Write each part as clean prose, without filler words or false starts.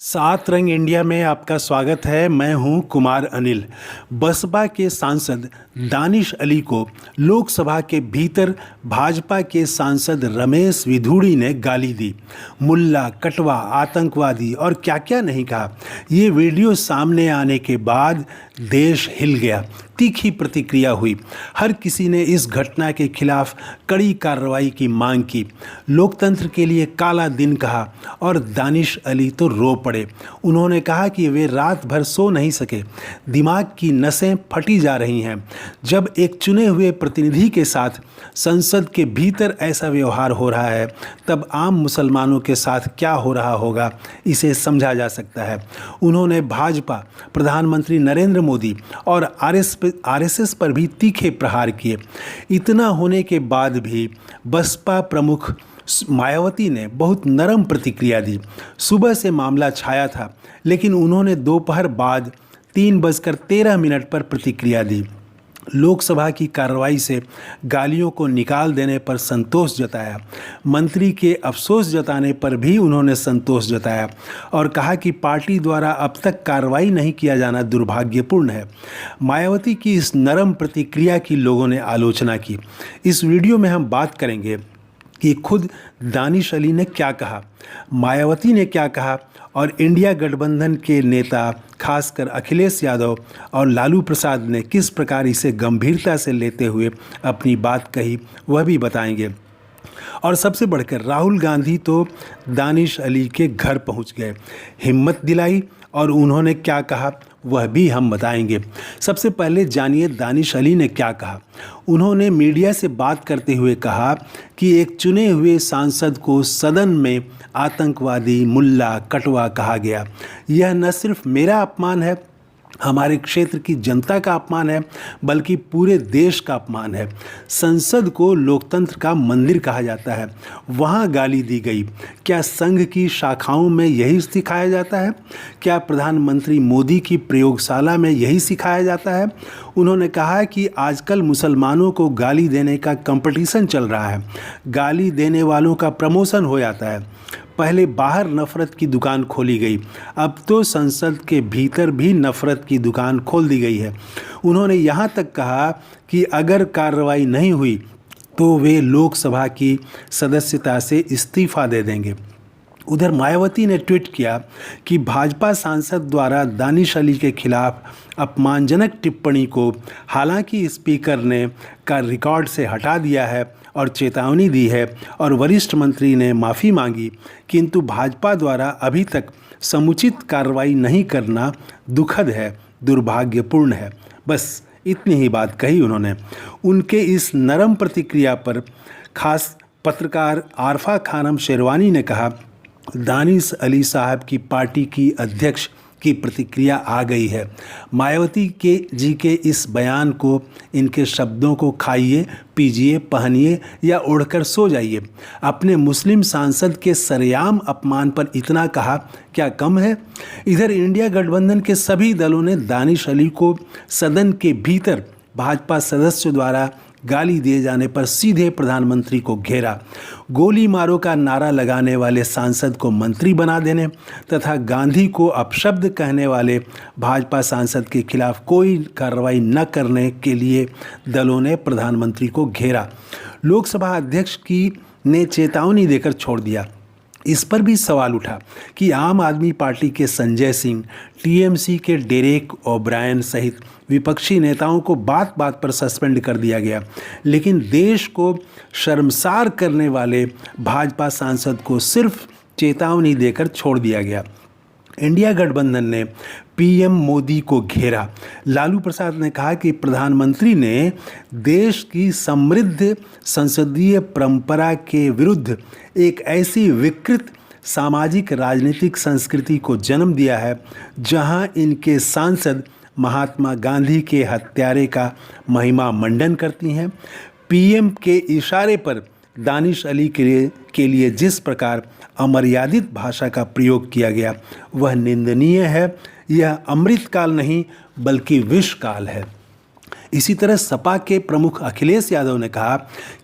सात रंग इंडिया में आपका स्वागत है। मैं हूं कुमार अनिल। बसपा के सांसद दानिश अली को लोकसभा के भीतर भाजपा के सांसद रमेश विधूड़ी ने गाली दी। मुल्ला, कटवा, आतंकवादी और क्या क्या नहीं कहा। ये वीडियो सामने आने के बाद देश हिल गया। तीखी प्रतिक्रिया हुई। हर किसी ने इस घटना के खिलाफ कड़ी कार्रवाई की मांग की। लोकतंत्र के लिए काला दिन कहा और दानिश अली तो रो पड़े। उन्होंने कहा कि वे रात भर सो नहीं सके। दिमाग की नसें फटी जा रही हैं। जब एक चुने हुए प्रतिनिधि के साथ संसद के भीतर ऐसा व्यवहार हो रहा है, तब आम मुसलमानों के साथ क्या हो रहा होगा, इसे समझा जा सकता है। उन्होंने भाजपा, प्रधानमंत्री नरेंद्र मोदी और आरएसएस पर भी तीखे प्रहार किए। इतना होने के बाद भी बसपा प्रमुख मायावती ने बहुत नरम प्रतिक्रिया दी। सुबह से मामला छाया था, लेकिन उन्होंने दोपहर बाद 3:13 पर प्रतिक्रिया दी। लोकसभा की कार्रवाई से गालियों को निकाल देने पर संतोष जताया। मंत्री के अफसोस जताने पर भी उन्होंने संतोष जताया और कहा कि पार्टी द्वारा अब तक कार्रवाई नहीं किया जाना दुर्भाग्यपूर्ण है। मायावती की इस नरम प्रतिक्रिया की लोगों ने आलोचना की। इस वीडियो में हम बात करेंगे कि खुद दानिश अली ने क्या कहा, मायावती ने क्या कहा और इंडिया गठबंधन के नेता खासकर अखिलेश यादव और लालू प्रसाद ने किस प्रकार इसे गंभीरता से लेते हुए अपनी बात कही, वह भी बताएंगे। और सबसे बढ़कर राहुल गांधी तो दानिश अली के घर पहुंच गए, हिम्मत दिलाई और उन्होंने क्या कहा वह भी हम बताएंगे। सबसे पहले जानिए दानिश अली ने क्या कहा। उन्होंने मीडिया से बात करते हुए कहा कि एक चुने हुए सांसद को सदन में आतंकवादी, मुल्ला, कटवा कहा गया। यह न सिर्फ मेरा अपमान है, हमारे क्षेत्र की जनता का अपमान है, बल्कि पूरे देश का अपमान है। संसद को लोकतंत्र का मंदिर कहा जाता है, वहाँ गाली दी गई। क्या संघ की शाखाओं में यही सिखाया जाता है? क्या प्रधानमंत्री मोदी की प्रयोगशाला में यही सिखाया जाता है? उन्होंने कहा कि आजकल मुसलमानों को गाली देने का कंपटीशन चल रहा है। गाली देने वालों का प्रमोशन हो जाता है। पहले बाहर नफ़रत की दुकान खोली गई, अब तो संसद के भीतर भी नफ़रत की दुकान खोल दी गई है। उन्होंने यहाँ तक कहा कि अगर कार्रवाई नहीं हुई तो वे लोकसभा की सदस्यता से इस्तीफ़ा दे देंगे। उधर मायावती ने ट्वीट किया कि भाजपा सांसद द्वारा दानिश अली के खिलाफ अपमानजनक टिप्पणी को हालांकि स्पीकर ने का रिकॉर्ड से हटा दिया है और चेतावनी दी है और वरिष्ठ मंत्री ने माफ़ी मांगी, किंतु भाजपा द्वारा अभी तक समुचित कार्रवाई नहीं करना दुखद है, दुर्भाग्यपूर्ण है। बस इतनी ही बात कही उन्होंने। उनके इस नरम प्रतिक्रिया पर खास पत्रकार आरफा खानम शेरवानी ने कहा, दानिश अली साहब की पार्टी की अध्यक्ष की प्रतिक्रिया आ गई है। मायावती जी के इस बयान को, इनके शब्दों को खाइए, पीजिए, पहनिए या ओढ़कर सो जाइए। अपने मुस्लिम सांसद के सरेआम अपमान पर इतना कहा क्या कम है? इधर इंडिया गठबंधन के सभी दलों ने दानिश अली को सदन के भीतर भाजपा सदस्यों द्वारा गाली दिए जाने पर सीधे प्रधानमंत्री को घेरा। गोली मारो का नारा लगाने वाले सांसद को मंत्री बना देने तथा गांधी को अपशब्द कहने वाले भाजपा सांसद के खिलाफ कोई कार्रवाई न करने के लिए दलों ने प्रधानमंत्री को घेरा। लोकसभा अध्यक्ष ने चेतावनी देकर छोड़ दिया। इस पर भी सवाल उठा कि आम आदमी पार्टी के संजय सिंह, टीएमसी के डेरेक ओब्रायन सहित विपक्षी नेताओं को बात बात पर सस्पेंड कर दिया गया, लेकिन देश को शर्मसार करने वाले भाजपा सांसद को सिर्फ चेतावनी देकर छोड़ दिया गया। इंडिया गठबंधन ने पीएम मोदी को घेरा। लालू प्रसाद ने कहा कि प्रधानमंत्री ने देश की समृद्ध संसदीय परंपरा के विरुद्ध एक ऐसी विकृत सामाजिक राजनीतिक संस्कृति को जन्म दिया है जहां इनके सांसद महात्मा गांधी के हत्यारे का महिमा मंडन करती हैं। पीएम के इशारे पर दानिश अली के लिए जिस प्रकार अमर्यादित भाषा का प्रयोग किया गया वह निंदनीय है। यह अमृतकाल नहीं बल्कि विषकाल है। इसी तरह सपा के प्रमुख अखिलेश यादव ने कहा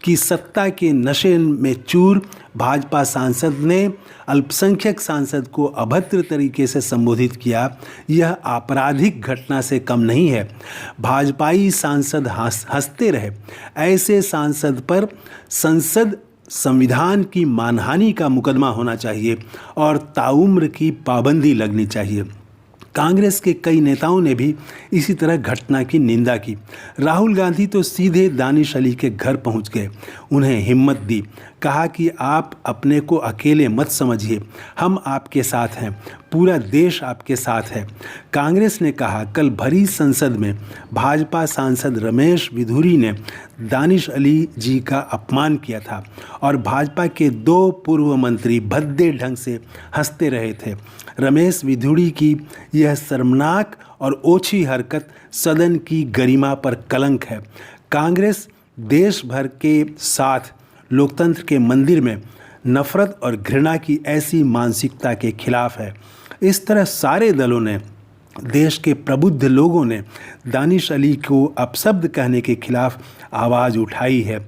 कि सत्ता के नशे में चूर भाजपा सांसद ने अल्पसंख्यक सांसद को अभद्र तरीके से संबोधित किया। यह आपराधिक घटना से कम नहीं है। भाजपाई सांसद हंसते रहे। ऐसे सांसद पर संसद संविधान की मानहानि का मुकदमा होना चाहिए और ताउम्र की पाबंदी लगनी चाहिए। कांग्रेस के कई नेताओं ने भी इसी तरह घटना की निंदा की। राहुल गांधी तो सीधे दानिश अली के घर पहुंच गए, उन्हें हिम्मत दी, कहा कि आप अपने को अकेले मत समझिए, हम आपके साथ हैं, पूरा देश आपके साथ है। कांग्रेस ने कहा कल भरी संसद में भाजपा सांसद रमेश विधुरी ने दानिश अली जी का अपमान किया था और भाजपा के 2 पूर्व मंत्री भद्दे ढंग से हंसते रहे थे। रमेश विधुरी की यह शर्मनाक और ओछी हरकत सदन की गरिमा पर कलंक है। कांग्रेस देश भर के साथ लोकतंत्र के मंदिर में नफरत और घृणा की ऐसी मानसिकता के खिलाफ है। इस तरह सारे दलों ने, देश के प्रबुद्ध लोगों ने दानिश अली को अपशब्द कहने के खिलाफ आवाज़ उठाई है।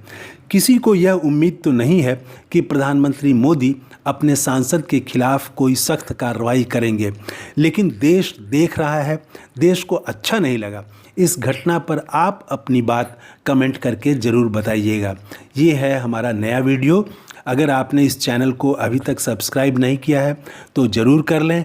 किसी को यह उम्मीद तो नहीं है कि प्रधानमंत्री मोदी अपने सांसद के खिलाफ कोई सख्त कार्रवाई करेंगे, लेकिन देश देख रहा है, देश को अच्छा नहीं लगा। इस घटना पर आप अपनी बात कमेंट करके ज़रूर बताइएगा। ये है हमारा नया वीडियो। अगर आपने इस चैनल को अभी तक सब्सक्राइब नहीं किया है तो ज़रूर कर लें।